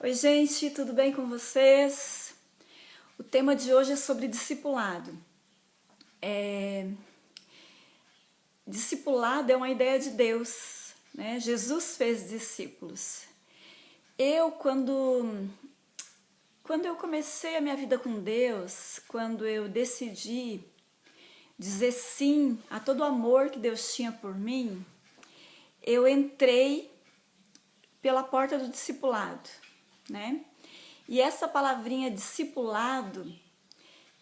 Oi, gente, tudo bem com vocês? O tema de hoje é sobre discipulado. Discipulado é uma ideia de Deus, né? Jesus fez discípulos. Quando eu comecei a minha vida com Deus, quando eu decidi dizer sim a todo o amor que Deus tinha por mim, eu entrei pela porta do discipulado, né? E essa palavrinha discipulado,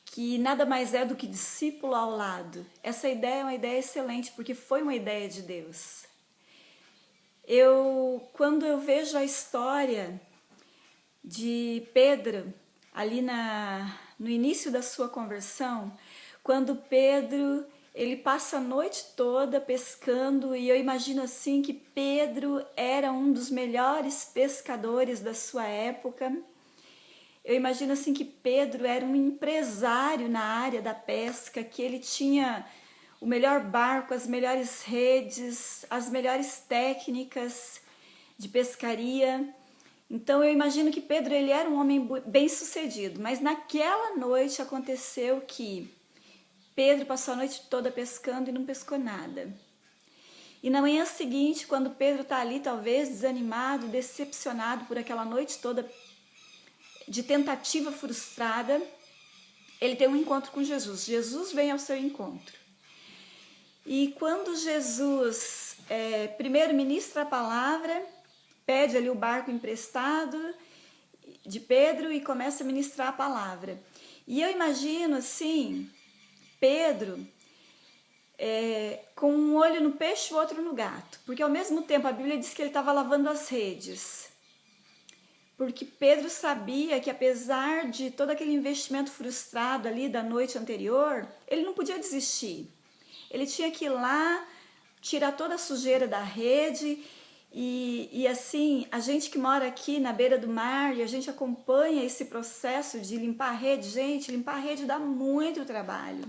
que nada mais é do que discípulo ao lado, essa ideia é uma ideia excelente, porque foi uma ideia de Deus. Quando eu vejo a história de Pedro, ali no início da sua conversão, quando Pedro ele passa a noite toda pescando, e eu imagino assim que Pedro era um dos melhores pescadores da sua época. Eu imagino assim que Pedro era um empresário na área da pesca, que ele tinha o melhor barco, as melhores redes, as melhores técnicas de pescaria. Então eu imagino que Pedro ele era um homem bem-sucedido, mas naquela noite aconteceu que Pedro passou a noite toda pescando e não pescou nada. E na manhã seguinte, quando Pedro está ali talvez desanimado, decepcionado por aquela noite toda de tentativa frustrada, ele tem um encontro com Jesus. Jesus vem ao seu encontro. E quando Jesus primeiro ministra a palavra, pede ali o barco emprestado de Pedro e começa a ministrar a palavra. E eu imagino assim, Pedro com um olho no peixe e o outro no gato. Porque ao mesmo tempo a Bíblia diz que ele estava lavando as redes. Porque Pedro sabia que apesar de todo aquele investimento frustrado ali da noite anterior, ele não podia desistir. Ele tinha que ir lá, tirar toda a sujeira da rede e assim, a gente que mora aqui na beira do mar e a gente acompanha esse processo de limpar a rede, gente, limpar a rede dá muito trabalho.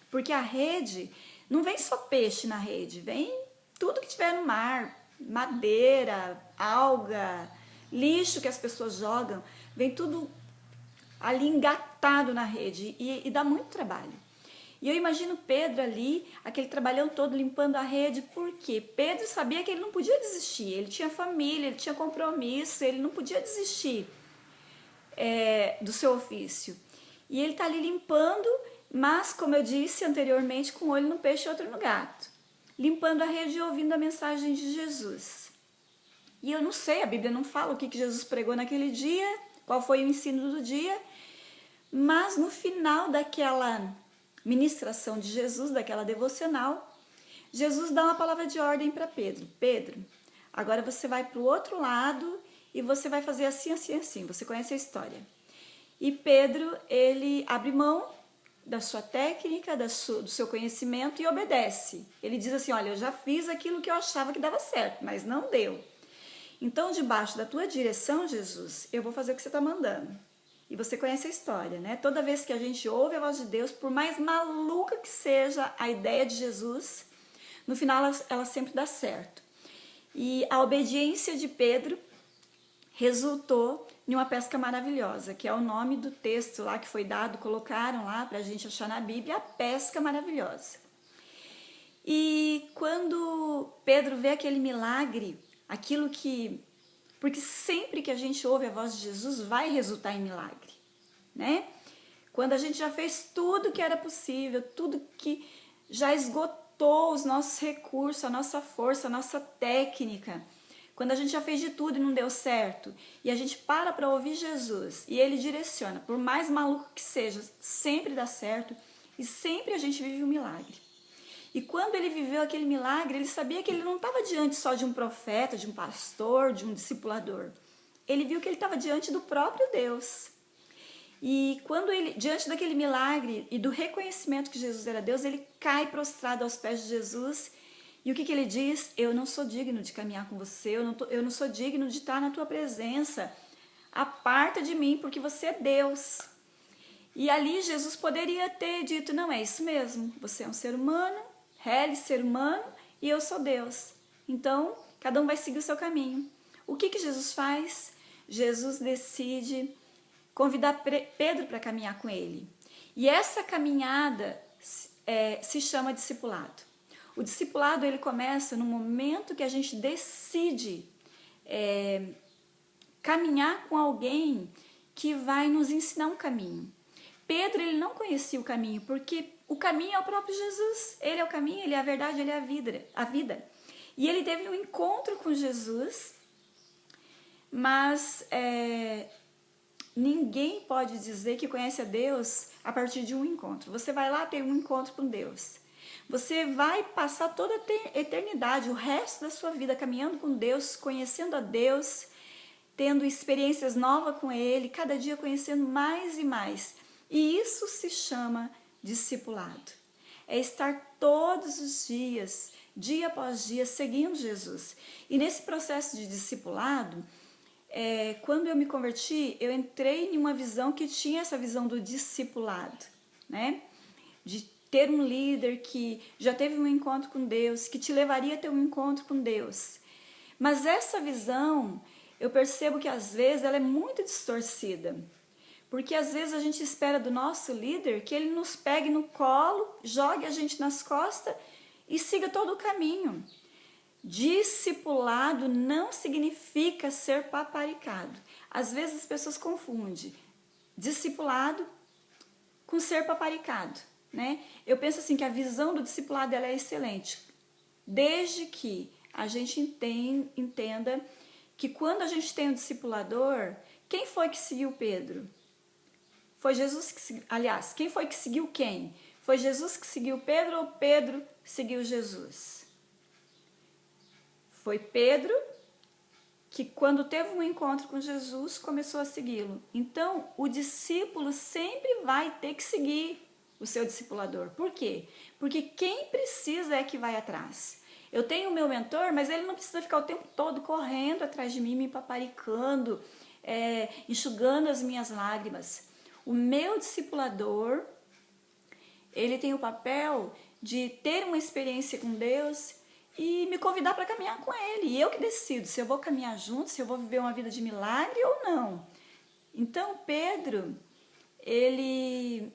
Porque a rede, não vem só peixe na rede, vem tudo que tiver no mar, madeira, alga, lixo que as pessoas jogam, vem tudo ali engatado na rede e dá muito trabalho. E eu imagino Pedro ali, aquele trabalhão todo limpando a rede, porque Pedro sabia que ele não podia desistir, ele tinha família, ele tinha compromisso, ele não podia desistir do seu ofício. E ele está ali limpando, mas como eu disse anteriormente, com um olho no peixe e outro no gato, limpando a rede e ouvindo a mensagem de Jesus. E eu não sei, a Bíblia não fala o que Jesus pregou naquele dia, qual foi o ensino do dia, mas no final daquela ministração de Jesus, daquela devocional, Jesus dá uma palavra de ordem para Pedro. Pedro, agora você vai para o outro lado e você vai fazer assim, assim, assim. Você conhece a história. E Pedro, ele abre mão da sua técnica, do seu conhecimento e obedece. Ele diz assim, olha, eu já fiz aquilo que eu achava que dava certo, mas não deu. Então, debaixo da tua direção, Jesus, eu vou fazer o que você está mandando. E você conhece a história, né? Toda vez que a gente ouve a voz de Deus, por mais maluca que seja a ideia de Jesus, no final ela sempre dá certo. E a obediência de Pedro resultou em uma pesca maravilhosa, que é o nome do texto lá que foi dado, colocaram lá para a gente achar na Bíblia, a pesca maravilhosa. E quando Pedro vê aquele milagre, aquilo que... Porque sempre que a gente ouve a voz de Jesus, vai resultar em milagre, né? Quando a gente já fez tudo que era possível, tudo que já esgotou os nossos recursos, a nossa força, a nossa técnica, quando a gente já fez de tudo e não deu certo, e a gente para ouvir Jesus, e Ele direciona, por mais maluco que seja, sempre dá certo, e sempre a gente vive um milagre. E quando ele viveu aquele milagre, ele sabia que ele não estava diante só de um profeta, de um pastor, de um discipulador. Ele viu que ele estava diante do próprio Deus. E quando ele, diante daquele milagre e do reconhecimento que Jesus era Deus, ele cai prostrado aos pés de Jesus. E o que ele diz? Eu não sou digno de caminhar com você, eu não sou digno de estar na tua presença. Aparta de mim, porque você é Deus. E ali Jesus poderia ter dito, não, é isso mesmo, você é um ser humano, ser humano, e eu sou Deus. Então, cada um vai seguir o seu caminho. O que Jesus faz? Jesus decide convidar Pedro para caminhar com ele. E essa caminhada se chama discipulado. O discipulado ele começa no momento que a gente decide caminhar com alguém que vai nos ensinar um caminho. Pedro ele não conhecia o caminho, porque o caminho é o próprio Jesus. Ele é o caminho, ele é a verdade, ele é a vida. E ele teve um encontro com Jesus, mas ninguém pode dizer que conhece a Deus a partir de um encontro. Você vai lá ter um encontro com Deus. Você vai passar toda a eternidade, o resto da sua vida caminhando com Deus, conhecendo a Deus, tendo experiências novas com Ele, cada dia conhecendo mais e mais. E isso se chama discipulado. É estar todos os dias, dia após dia, seguindo Jesus. E nesse processo de discipulado, quando eu me converti, eu entrei em uma visão que tinha essa visão do discipulado, né? De ter um líder que já teve um encontro com Deus, que te levaria a ter um encontro com Deus. Mas essa visão, eu percebo que às vezes ela é muito distorcida. Porque às vezes a gente espera do nosso líder que ele nos pegue no colo, jogue a gente nas costas e siga todo o caminho. Discipulado não significa ser paparicado. Às vezes as pessoas confundem discipulado com ser paparicado, né? Eu penso assim que a visão do discipulado ela é excelente, desde que a gente entenda que quando a gente tem um discipulador, quem foi que seguiu Pedro? Foi Jesus que aliás, quem foi que seguiu quem? Foi Jesus que seguiu Pedro ou Pedro seguiu Jesus? Foi Pedro que, quando teve um encontro com Jesus, começou a segui-lo. Então, o discípulo sempre vai ter que seguir o seu discipulador. Por quê? Porque quem precisa é que vai atrás. Eu tenho o meu mentor, mas ele não precisa ficar o tempo todo correndo atrás de mim, me paparicando, enxugando as minhas lágrimas. O meu discipulador, ele tem o papel de ter uma experiência com Deus e me convidar para caminhar com ele. E eu que decido se eu vou caminhar junto, se eu vou viver uma vida de milagre ou não. Então, Pedro, ele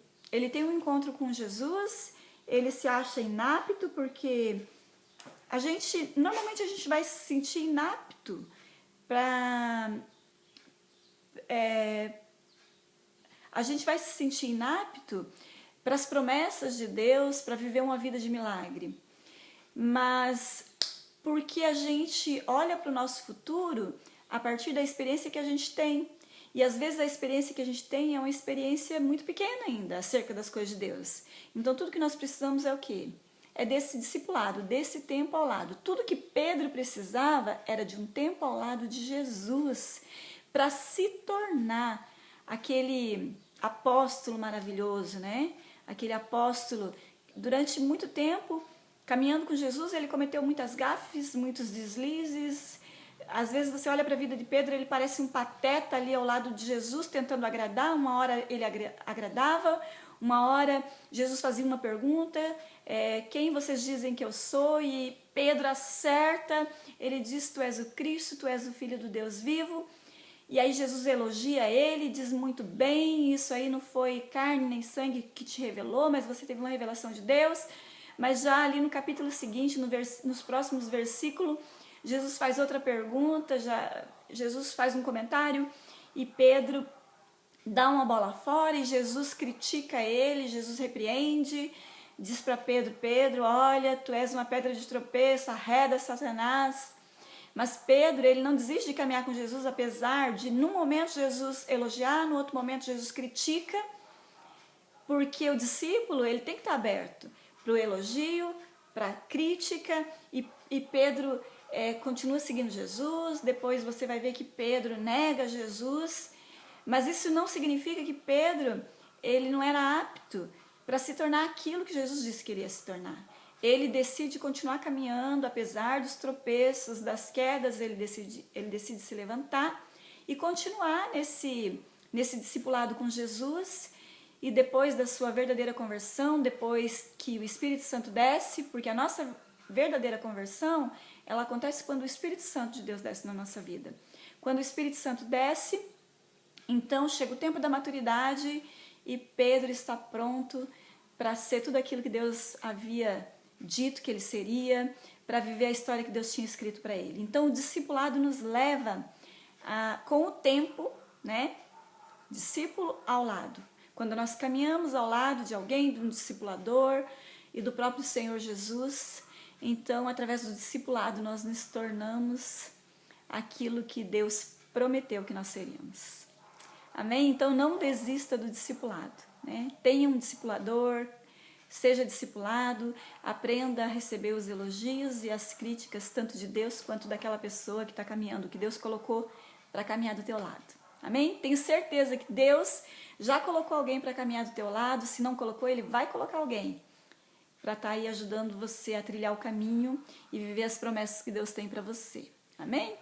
tem um encontro com Jesus, ele se acha inapto porque normalmente a gente vai se sentir inapto para... a gente vai se sentir inapto para as promessas de Deus, para viver uma vida de milagre. Mas porque a gente olha para o nosso futuro a partir da experiência que a gente tem. E às vezes a experiência que a gente tem é uma experiência muito pequena ainda acerca das coisas de Deus. Então tudo que nós precisamos é o quê? É desse discipulado, desse tempo ao lado. Tudo que Pedro precisava era de um tempo ao lado de Jesus para se tornar aquele apóstolo maravilhoso, né? Aquele apóstolo, durante muito tempo, caminhando com Jesus, ele cometeu muitas gafes, muitos deslizes. Às vezes você olha para a vida de Pedro, ele parece um pateta ali ao lado de Jesus, tentando agradar. Uma hora ele agradava, uma hora Jesus fazia uma pergunta, quem vocês dizem que eu sou? E Pedro acerta, ele diz, tu és o Cristo, tu és o Filho do Deus vivo. E aí Jesus elogia ele, diz muito bem, isso aí não foi carne nem sangue que te revelou, mas você teve uma revelação de Deus. Mas já ali no capítulo seguinte, nos próximos versículos, Jesus faz outra pergunta, Jesus faz um comentário e Pedro dá uma bola fora e Jesus critica ele, Jesus repreende, diz para Pedro, Pedro, olha, tu és uma pedra de tropeço, arreda Satanás. Mas Pedro, ele não desiste de caminhar com Jesus, apesar de, num momento, Jesus elogiar, no outro momento, Jesus critica, porque o discípulo, ele tem que estar aberto para o elogio, para a crítica, e Pedro continua seguindo Jesus. Depois você vai ver que Pedro nega Jesus, mas isso não significa que Pedro, ele não era apto para se tornar aquilo que Jesus disse que iria se tornar. Ele decide continuar caminhando, apesar dos tropeços, das quedas, ele decide se levantar e continuar nesse discipulado com Jesus. E depois da sua verdadeira conversão, depois que o Espírito Santo desce, porque a nossa verdadeira conversão, ela acontece quando o Espírito Santo de Deus desce na nossa vida. Quando o Espírito Santo desce, então chega o tempo da maturidade e Pedro está pronto para ser tudo aquilo que Deus havia dito que ele seria, para viver a história que Deus tinha escrito para ele. Então o discipulado nos leva com o tempo, né? Discípulo ao lado. Quando nós caminhamos ao lado de alguém, de um discipulador e do próprio Senhor Jesus, então através do discipulado nós nos tornamos aquilo que Deus prometeu que nós seríamos. Amém? Então não desista do discipulado, né? Tenha um discipulador, seja discipulado, aprenda a receber os elogios e as críticas tanto de Deus quanto daquela pessoa que está caminhando, que Deus colocou para caminhar do teu lado. Amém? Tenho certeza que Deus já colocou alguém para caminhar do teu lado, se não colocou, Ele vai colocar alguém para estar aí ajudando você a trilhar o caminho e viver as promessas que Deus tem para você. Amém?